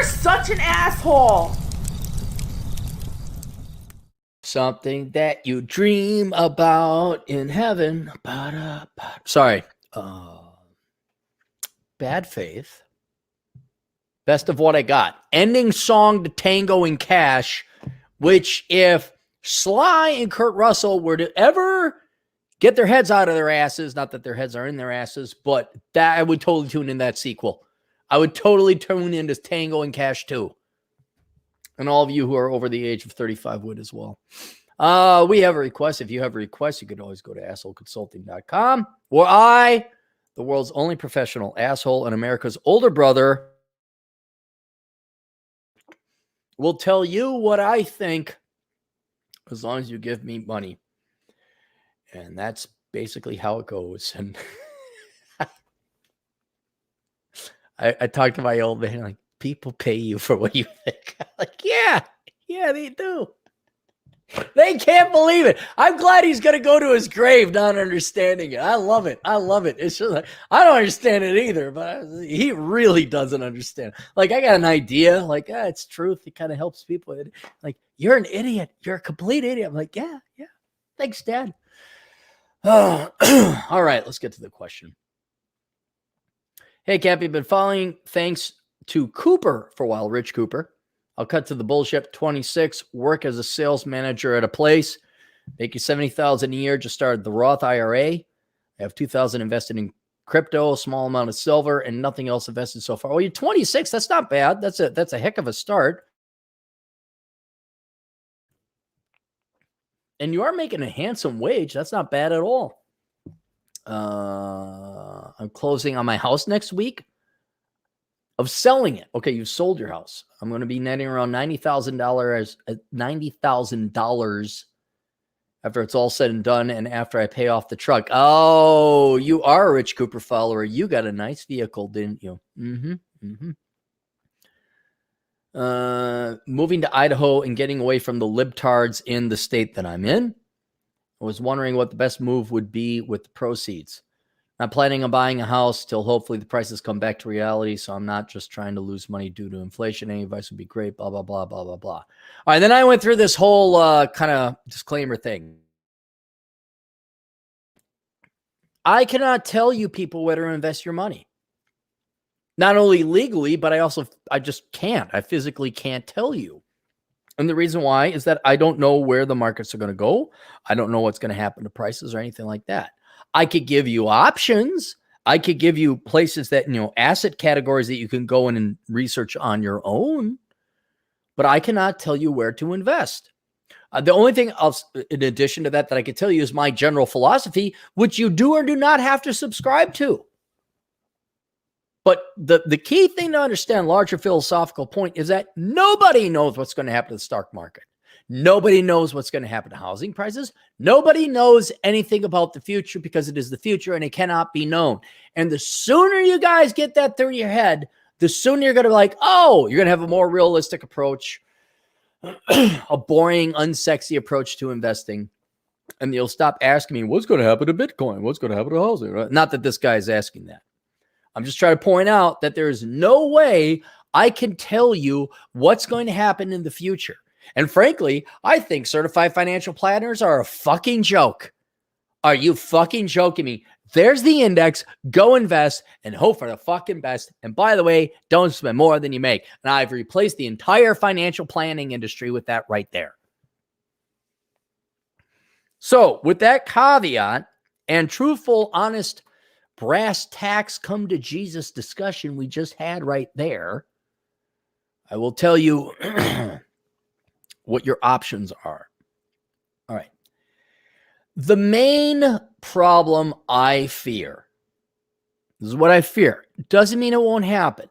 such an asshole. Something that you dream about in heaven. Sorry. Bad Faith. Best of What I Got. Ending song to Tango and Cash, which if Sly and Kurt Russell were to ever get their heads out of their asses, not that their heads are in their asses, but that I would totally tune in that sequel. I would totally tune into Tango and Cash 2. And all of you who are over the age of 35 would as well. We have a request. If you have a request, you could always go to assholeconsulting.com, where I, the world's only professional asshole and America's older brother, will tell you what I think as long as you give me money. And that's basically how it goes. And I talked to my old man, like, people pay you for what you think. I'm like, yeah, they do. They can't believe it. I'm glad he's going to go to his grave not understanding it. I love it. It's just like, I don't understand it either, but he really doesn't understand. Like, I got an idea. Like, it's truth. It kind of helps people. Like, you're an idiot. You're a complete idiot. I'm like, yeah. Thanks, Dad. All right, let's get to the question. Hey, Cappy, been following. Thanks to Cooper for a while, Rich Cooper. I'll cut to the bullshit. 26, work as a sales manager at a place, making $70,000 a year. Just started the Roth IRA. I have $2,000 invested in crypto, a small amount of silver, and nothing else invested so far. Well, you're 26. That's not bad. That's a heck of a start. And you are making a handsome wage. That's not bad at all. I'm closing on my house next week. Of selling it. Okay, you've sold your house. I'm going to be netting around $90,000 after it's all said and done and after I pay off the truck. Oh, you are a Rich Cooper follower. You got a nice vehicle, didn't you? Moving to Idaho and getting away from the libtards in the state that I'm in. I was wondering what the best move would be with the proceeds. I'm planning on buying a house till hopefully the prices come back to reality, so I'm not just trying to lose money due to inflation. Any advice would be great, blah, blah, blah, blah, blah, blah. All right, then I went through this whole kind of disclaimer thing. I cannot tell you people where to invest your money. Not only legally, but I just can't. I physically can't tell you. And the reason why is that I don't know where the markets are going to go. I don't know what's going to happen to prices or anything like that. I could give you options. I could give you places that, asset categories that you can go in and research on your own, but I cannot tell you where to invest. The only thing else, in addition to that I could tell you is my general philosophy, which you do or do not have to subscribe to. But the key thing to understand, larger philosophical point, is that nobody knows what's going to happen to the stock market. Nobody knows what's going to happen to housing prices. Nobody knows anything about the future because it is the future and it cannot be known. And the sooner you guys get that through your head, the sooner you're going to be like, oh, you're going to have a more realistic approach, a boring, unsexy approach to investing. And you'll stop asking me, what's going to happen to Bitcoin? What's going to happen to housing? Not that this guy is asking that. I'm just trying to point out that there's no way I can tell you what's going to happen in the future. And frankly, I think certified financial planners are a fucking joke. Are you fucking joking me? There's the index. Go invest and hope for the fucking best. And by the way, don't spend more than you make. And I've replaced the entire financial planning industry with that right there. So with that caveat and truthful, honest, brass tacks come to Jesus discussion we just had right there, I will tell you what your options are. All right. The main problem I fear, this is what I fear, doesn't mean it won't happen,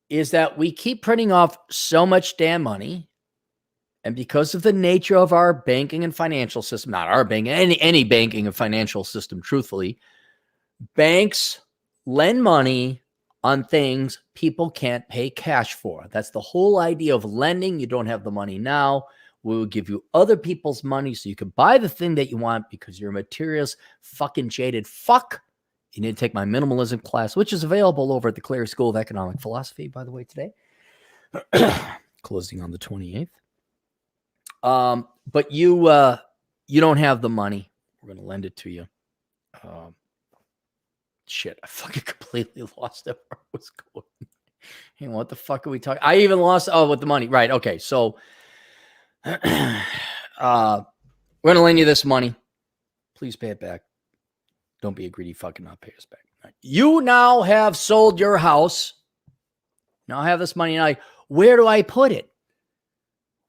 is that we keep printing off so much damn money. And because of the nature of our banking and financial system, not our banking, any banking and financial system, truthfully, banks lend money on things people can't pay cash for. That's the whole idea of lending. You don't have the money now. We will give you other people's money so you can buy the thing that you want because you're a materialist, fucking jaded fuck You need to take my minimalism class, which is available over at the Cleary School of Economic Philosophy, by the way, today. Closing on the 28th. But you don't have the money. We're going to lend it to you. Shit, I fucking completely lost it where I was going. Hey, what the fuck are we talking? I even lost, with the money. Right, okay, so we're going to lend you this money. Please pay it back. Don't be a greedy fucking not pay us back. Right. You now have sold your house. Now I have this money. Now, where do I put it?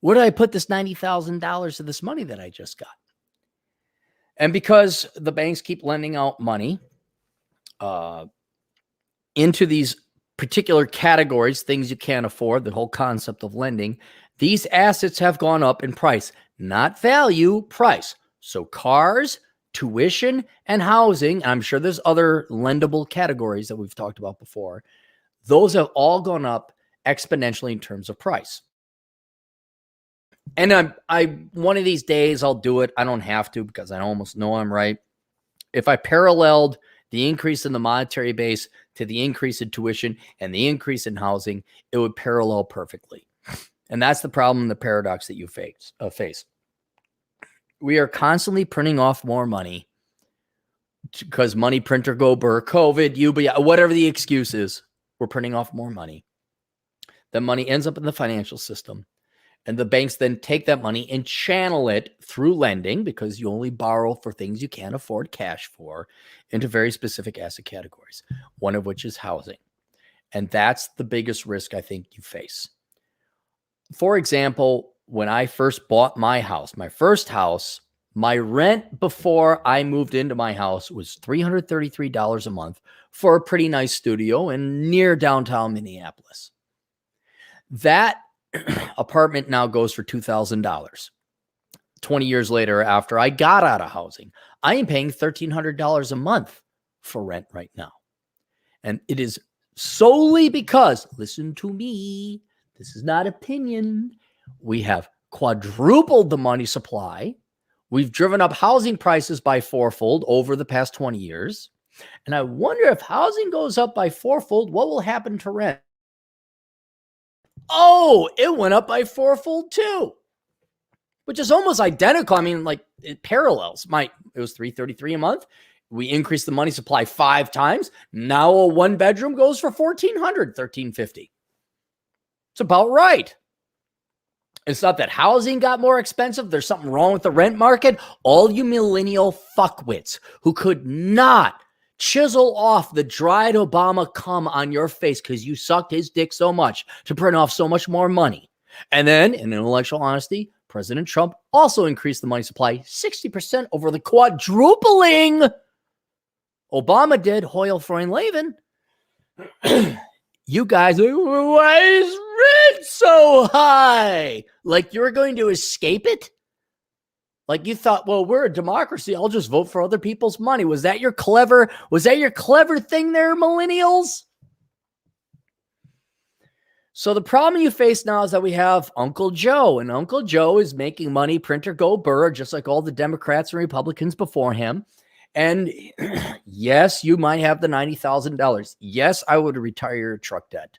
Where do I put this $90,000 of this money that I just got? And because the banks keep lending out money into these particular categories, things you can't afford, the whole concept of lending, these assets have gone up in price, not value, price. So cars, tuition, and housing, and I'm sure there's other lendable categories that we've talked about before, those have all gone up exponentially in terms of price. And I one of these days I'll do it. I don't have to because I almost know I'm right. If I paralleled the increase in the monetary base to the increase in tuition and the increase in housing, it would parallel perfectly. And that's the problem, the paradox that you face. We are constantly printing off more money because money printer go burr, COVID, UBI, whatever the excuse is, we're printing off more money. That money ends up in the financial system. And the banks then take that money and channel it through lending, because you only borrow for things you can't afford cash for, into very specific asset categories, one of which is housing. And that's the biggest risk I think you face. For example, when I first bought my house, my first house, my rent before I moved into my house was $333 a month for a pretty nice studio in near downtown Minneapolis. That apartment now goes for $2,000. 20 years later, after I got out of housing, I am paying $1,300 a month for rent right now. And it is solely because, listen to me, this is not opinion, we have quadrupled the money supply. We've driven up housing prices by fourfold over the past 20 years. And I wonder if housing goes up by fourfold, what will happen to rent? Oh, it went up by fourfold too, which is almost identical. I mean, like, it parallels. It was $333 a month. We increased the money supply 5 times. Now a 1-bedroom goes for $1,400, $1,350. It's about right. It's not that housing got more expensive. There's something wrong with the rent market. All you millennial fuckwits who could not chisel off the dried Obama cum on your face because you sucked his dick so much to print off so much more money. And then, in intellectual honesty, President Trump also increased the money supply 60% over the quadrupling Obama did. Hoyle Freund Levin. You guys are, why is rent so high? Like you're going to escape it? Like you thought, well, we're a democracy. I'll just vote for other people's money. Was that your clever thing there, millennials? So the problem you face now is that we have Uncle Joe, and Uncle Joe is making money, printer go burr, just like all the Democrats and Republicans before him. And yes, you might have the $90,000. Yes, I would retire your truck debt.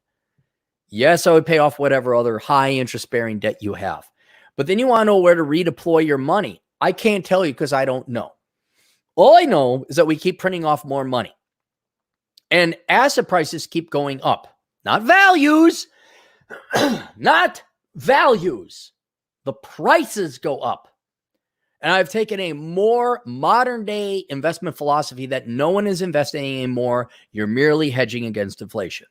Yes, I would pay off whatever other high interest bearing debt you have. But then you want to know where to redeploy your money. I can't tell you because I don't know. All I know is that we keep printing off more money. And asset prices keep going up. Not values. Not values. The prices go up. And I've taken a more modern day investment philosophy that no one is investing anymore. You're merely hedging against inflation.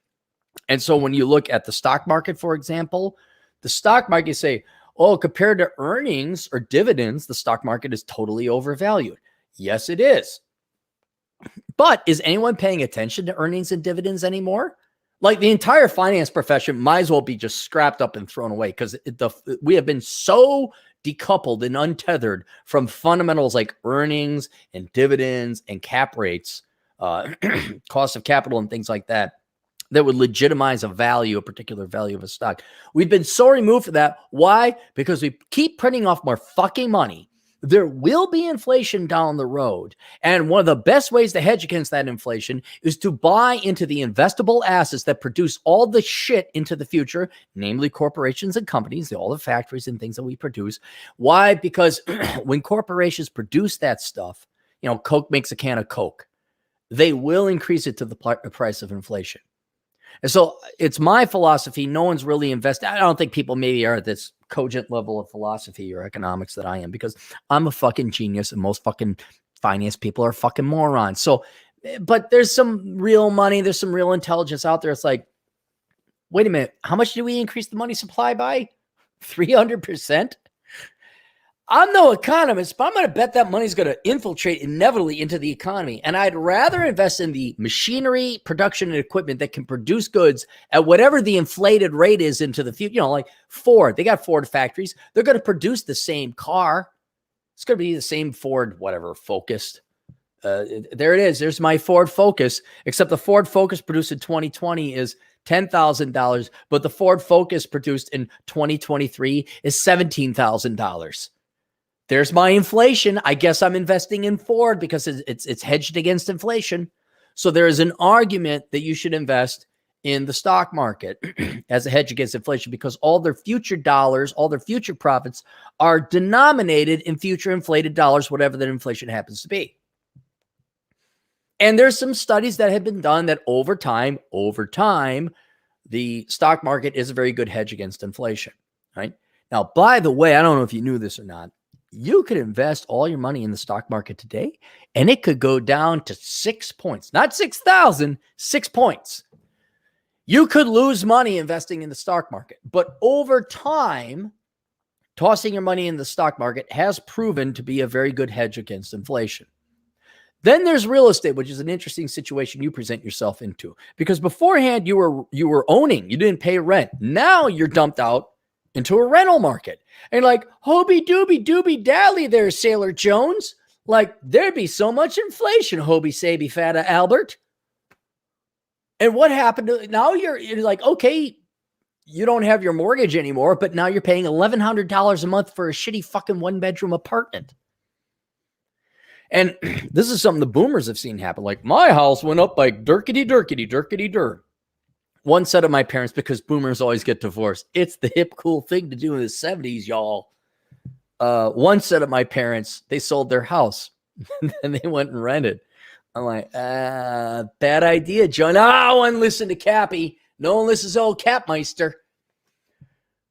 And so when you look at the stock market, for example, the stock market say, oh, compared to earnings or dividends, the stock market is totally overvalued. Yes, it is. But is anyone paying attention to earnings and dividends anymore? Like the entire finance profession might as well be just scrapped up and thrown away because we have been so decoupled and untethered from fundamentals like earnings and dividends and cap rates, cost of capital and things like that, that would legitimize a particular value of a stock. We've been so removed from that. Why? Because we keep printing off more fucking money. There will be inflation down the road. And one of the best ways to hedge against that inflation is to buy into the investable assets that produce all the shit into the future, namely corporations and companies, all the factories and things that we produce. Why? Because when corporations produce that stuff, Coke makes a can of Coke. They will increase it to the price of inflation. And so it's my philosophy. No one's really invested. I don't think people maybe are at this cogent level of philosophy or economics that I am, because I'm a fucking genius and most fucking finance people are fucking morons. So, but there's some real money. There's some real intelligence out there. It's like, wait a minute. How much do we increase the money supply by? 300%? I'm no economist, but I'm going to bet that money's going to infiltrate inevitably into the economy. And I'd rather invest in the machinery, production, and equipment that can produce goods at whatever the inflated rate is into the future. Like Ford, they got Ford factories. They're going to produce the same car. It's going to be the same Ford, whatever, Focus. There it is. There's my Ford Focus, except the Ford Focus produced in 2020 is $10,000, but the Ford Focus produced in 2023 is $17,000. There's my inflation. I guess I'm investing in Ford because it's hedged against inflation. So there is an argument that you should invest in the stock market as a hedge against inflation, because all their future dollars, all their future profits are denominated in future inflated dollars, whatever that inflation happens to be. And there's some studies that have been done that over time, the stock market is a very good hedge against inflation, right? Now, by the way, I don't know if you knew this or not. You could invest all your money in the stock market today, and it could go down to 6 points, not 6,000, 6 points. You could lose money investing in the stock market, but over time, tossing your money in the stock market has proven to be a very good hedge against inflation. Then there's real estate, which is an interesting situation you present yourself into, because beforehand you were owning, you didn't pay rent. Now you're dumped out into a rental market. And like, Hobie dooby dooby dally there, Sailor Jones. Like, there'd be so much inflation, Hobie Saby Fata Albert. And what happened to now? You're like, okay, you don't have your mortgage anymore, but now you're paying $1,100 a month for a shitty fucking 1-bedroom apartment. And this is something the boomers have seen happen. Like, my house went up by dirkity. One set of my parents, because boomers always get divorced. It's the hip, cool thing to do in the 70s, y'all. One set of my parents, they sold their house and they went and rented. I'm like, bad idea, John. No one listened to Cappy. No one listens to old Capmeister.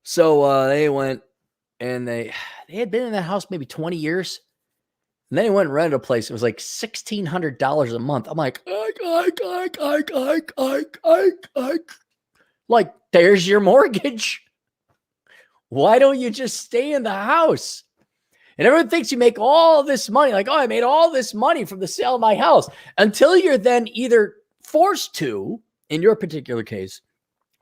So they went and they had been in that house maybe 20 years. And then he went and rented a place. It was like $1,600 a month. I'm like, like, there's your mortgage. Why don't you just stay in the house? And everyone thinks you make all this money. Like, oh, I made all this money from the sale of my house. Until you're then either forced to, in your particular case,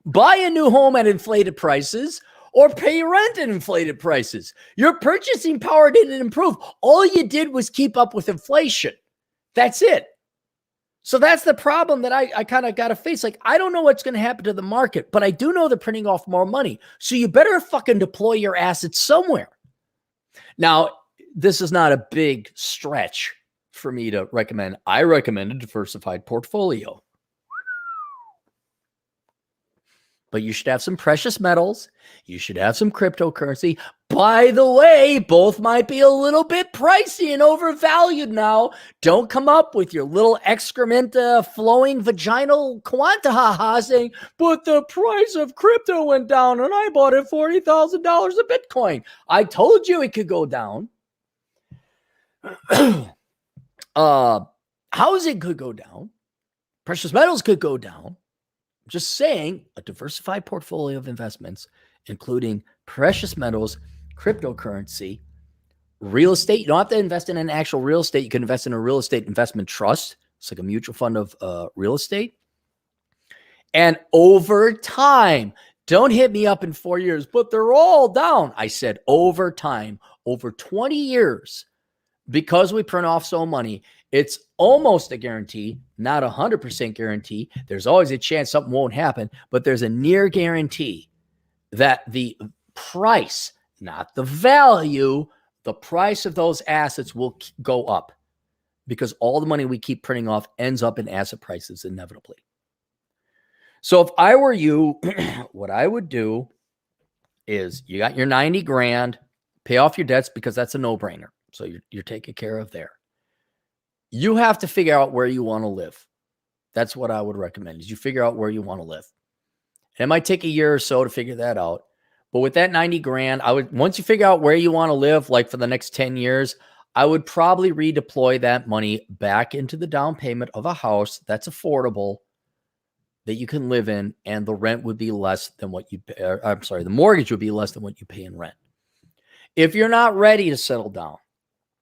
buy a new home at inflated prices or pay rent at inflated prices. Your purchasing power didn't improve. All you did was keep up with inflation. That's it. So that's the problem that I kind of got to face. Like, I don't know what's going to happen to the market, but I do know they're printing off more money. So you better fucking deploy your assets somewhere. Now, this is not a big stretch for me to recommend. I recommend a diversified portfolio. But you should have some precious metals. You should have some cryptocurrency. By the way, both might be a little bit pricey and overvalued now. Don't come up with your little excrement flowing vaginal quantahaha saying, but the price of crypto went down and I bought it $40,000 a Bitcoin. I told you it could go down. Housing could go down. Precious metals could go down. Just saying, a diversified portfolio of investments, including precious metals, cryptocurrency, real estate. You don't have to invest in an actual real estate. You can invest in a real estate investment trust. It's like a mutual fund of real estate. And over time, don't hit me up in 4 years, but they're all down. I said over time, over 20 years, because we print off so money, it's almost a guarantee, not 100% guarantee. There's always a chance something won't happen, but there's a near guarantee that the price, not the value, the price of those assets will go up because all the money we keep printing off ends up in asset prices inevitably. So if I were you, what I would do is you got your 90 grand, pay off your debts because that's a no-brainer. So you're taken care of there. You have to figure out where you want to live. That's what I would recommend is you figure out where you want to live. And it might take a year or so to figure that out. But with that 90 grand, once you figure out where you want to live, like for the next 10 years, I would probably redeploy that money back into the down payment of a house that's affordable that you can live in, and the rent would be less than what you pay. The mortgage would be less than what you pay in rent. If you're not ready to settle down,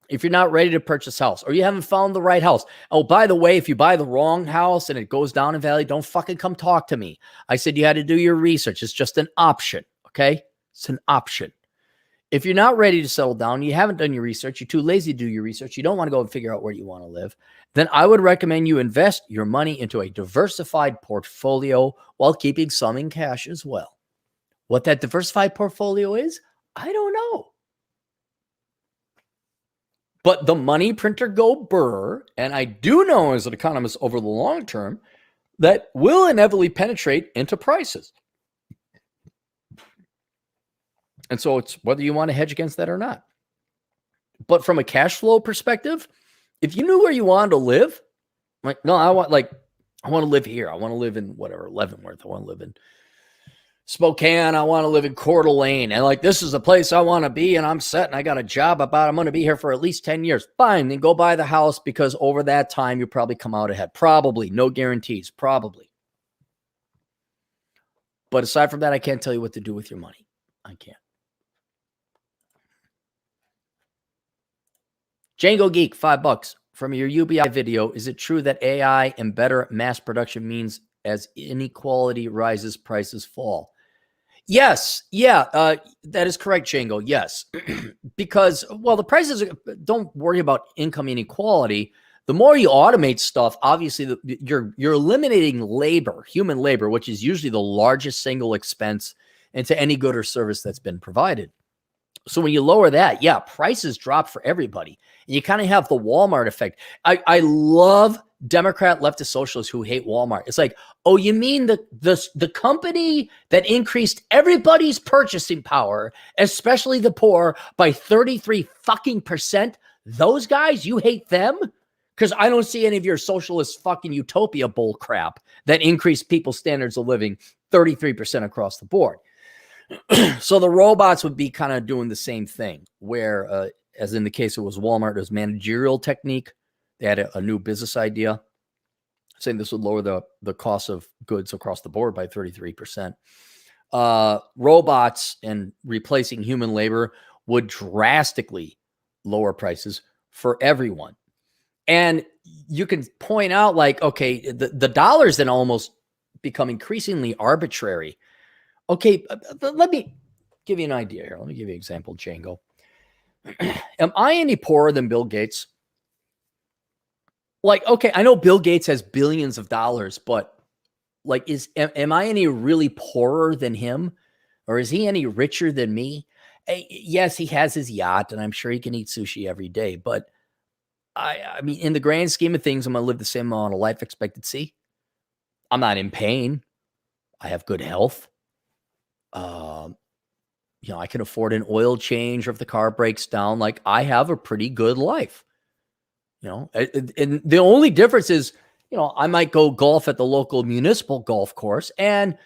if you're not ready to purchase a house, or you haven't found the right house. Oh, by the way, if you buy the wrong house and it goes down in value, don't fucking come talk to me. I said you had to do your research. It's just an option, okay? It's an option. If you're not ready to settle down, you haven't done your research, you're too lazy to do your research, you don't want to go and figure out where you want to live, then I would recommend you invest your money into a diversified portfolio while keeping some in cash as well. What that diversified portfolio is, I don't know. But the money printer go burr, and I do know as an economist over the long term that will inevitably penetrate into prices. And so it's whether you want to hedge against that or not. But from a cash flow perspective, if you knew where you wanted to live, like, no, I want to live here. I want to live in whatever, Leavenworth. I want to live in Spokane. I want to live in Coeur d'Alene. And like, this is the place I want to be. And I'm set and I got a job I'm going to be here for at least 10 years. Fine. Then go buy the house because over that time, you probably come out ahead. Probably. No guarantees. Probably. But aside from that, I can't tell you what to do with your money. I can't. Django Geek, $5 from your UBI video. Is it true that AI and better mass production means as inequality rises, prices fall? Yes. Yeah, that is correct, Django. Yes. Because, well, the prices, don't worry about income inequality. The more you automate stuff, obviously, you're eliminating labor, human labor, which is usually the largest single expense into any good or service that's been provided. So when you lower that, yeah, prices drop for everybody. And you kind of have the Walmart effect. I love Democrat leftist socialists who hate Walmart. It's like, oh, you mean the company that increased everybody's purchasing power, especially the poor, by 33% Those guys, you hate them? Because I don't see any of your socialist fucking utopia bull crap that increase people's standards of living 33% across the board. So the robots would be kind of doing the same thing where, as in the case it was Walmart, it was managerial technique. They had a new business idea saying this would lower the cost of goods across the board by 33%. Robots and replacing human labor would drastically lower prices for everyone. And you can point out like, okay, the dollars then almost become increasingly arbitrary. Okay, let me give you an idea here. Let me give you an example, Django. Am I any poorer than Bill Gates? Like, okay, I know Bill Gates has billions of dollars, but like, am I any really poorer than him? Or is he any richer than me? Yes, he has his yacht, and I'm sure he can eat sushi every day. But I mean, in the grand scheme of things, I'm going to live the same amount of life expectancy. I'm not in pain. I have good health. I can afford an oil change, or if the car breaks down, like I have a pretty good life, and the only difference is, I might go golf at the local municipal golf course and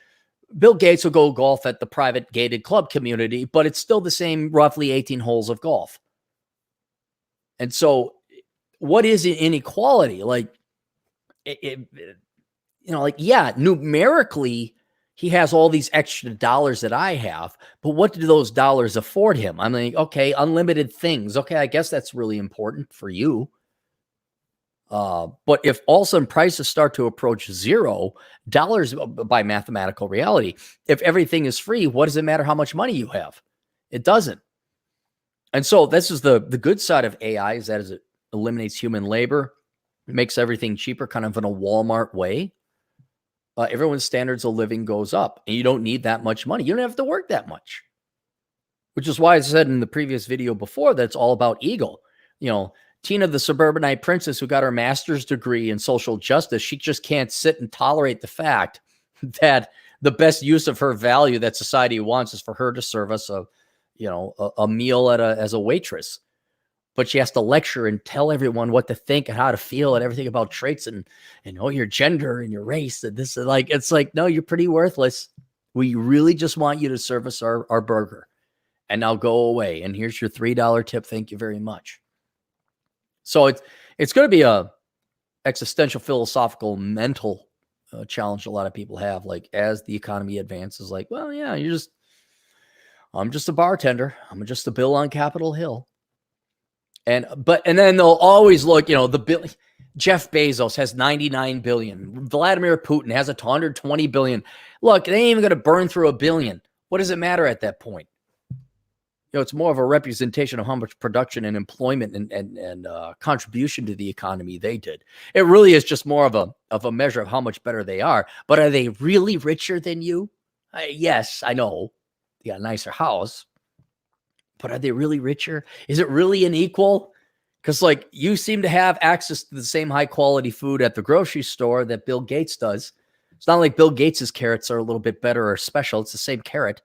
Bill Gates will go golf at the private gated club community, but it's still the same roughly 18 holes of golf. And so what is inequality? Like, yeah, numerically, he has all these extra dollars that I have, but what do those dollars afford him? I'm like, okay, unlimited things. Okay, I guess that's really important for you. But if all of a sudden prices start to approach zero dollars by mathematical reality, if everything is free, what does it matter how much money you have? It doesn't. And so this is the good side of AI, is that it eliminates human labor, makes everything cheaper, kind of in a Walmart way. Everyone's standards of living goes up, and you don't need that much money. You don't have to work that much. which is why I said in the previous video before that it's all about ego. You know, Tina, the suburbanite princess who got her master's degree in social justice, she just can't sit and tolerate the fact that the best use of her value that society wants is for her to serve us a meal as a waitress. But she has to lecture and tell everyone what to think and how to feel and everything about traits and your gender and your race. And this is like, it's like, no, you're pretty worthless. We really just want you to serve us our burger and now go away. And here's your $3 tip. Thank you very much. So it's going to be a existential, philosophical, mental challenge a lot of people have. Like as the economy advances, like, well, yeah, I'm just a bartender. I'm just a bill on Capitol Hill. And then they'll always look, the bill. Jeff Bezos has 99 billion. Vladimir Putin has 120 billion. Look, they ain't even going to burn through $1 billion. What does it matter at that point? It's more of a representation of how much production and employment and contribution to the economy they did. It really is just more of a measure of how much better they are. But are they really richer than you? Yes, I know. They got a nicer house. But are they really richer? Is it really unequal? Because like you seem to have access to the same high quality food at the grocery store that Bill Gates does. It's not like Bill Gates's carrots are a little bit better or special. It's the same carrot.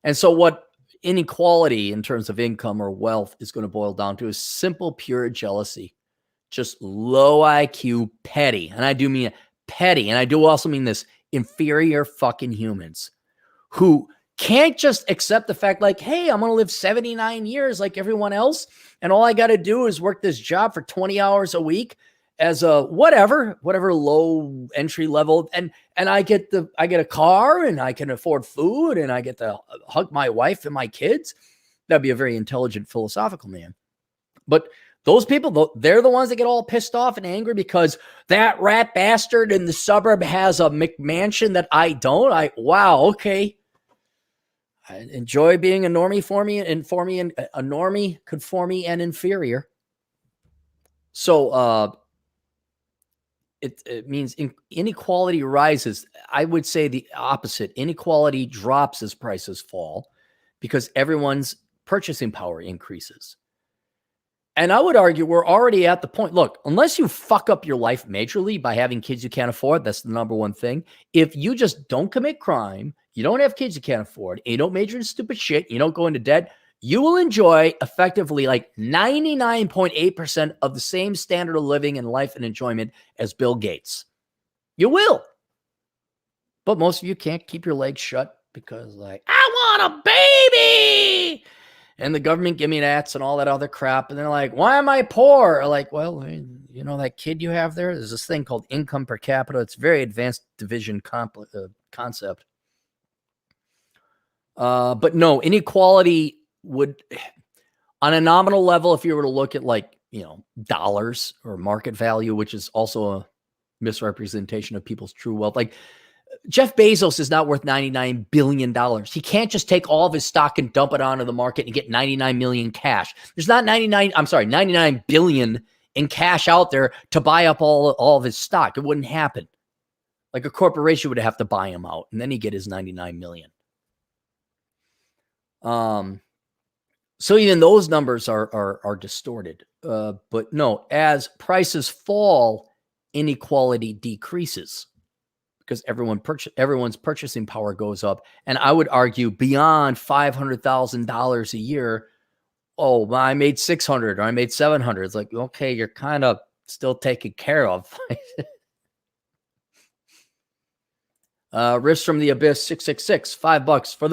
And so what inequality in terms of income or wealth is going to boil down to is simple, pure jealousy. Just low IQ, petty. And I do mean petty. And I do also mean this, inferior fucking humans who can't just accept the fact like, hey, I'm going to live 79 years like everyone else. And all I got to do is work this job for 20 hours a week as a whatever low entry level. And I get a car and I can afford food and I get to hug my wife and my kids. That'd be a very intelligent, philosophical man. But those people, they're the ones that get all pissed off and angry because that rat bastard in the suburb has a McMansion that I don't. Wow. Okay. I enjoy being a normie a normie, conformie, and inferior. So it means inequality rises. I would say the opposite. Inequality drops as prices fall because everyone's purchasing power increases. And I would argue we're already at the point. Look, unless you fuck up your life majorly by having kids you can't afford, that's the number one thing. If you just don't commit crime, you don't have kids you can't afford, and you don't major in stupid shit, you don't go into debt, you will enjoy effectively like 99.8% of the same standard of living and life and enjoyment as Bill Gates. You will. But most of you can't keep your legs shut because like, I want a baby. And the government give me that and all that other crap. And they're like, why am I poor? Like, well, that kid you have there's this thing called income per capita. It's a very advanced division concept. But no, inequality would, on a nominal level, if you were to look at like, dollars or market value, which is also a misrepresentation of people's true wealth. Like Jeff Bezos is not worth $99 billion. He can't just take all of his stock and dump it onto the market and get 99 million cash. There's not 99 billion in cash out there to buy up all of his stock. It wouldn't happen. Like a corporation would have to buy him out and then he'd get his 99 million. So even those numbers are distorted. But no, as prices fall, inequality decreases because everyone's purchasing power goes up. And I would argue beyond $500,000 a year, oh, I made 600 or I made 700. It's like, okay, you're kind of still taken care of. Risk from the Abyss 666, $5 for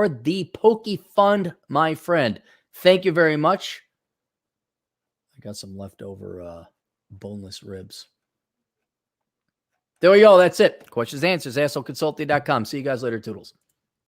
the Pokey Fund, my friend. Thank you very much. I got some leftover boneless ribs. There we go. That's it. Questions, answers, assholeconsulting.com. See you guys later, Toodles.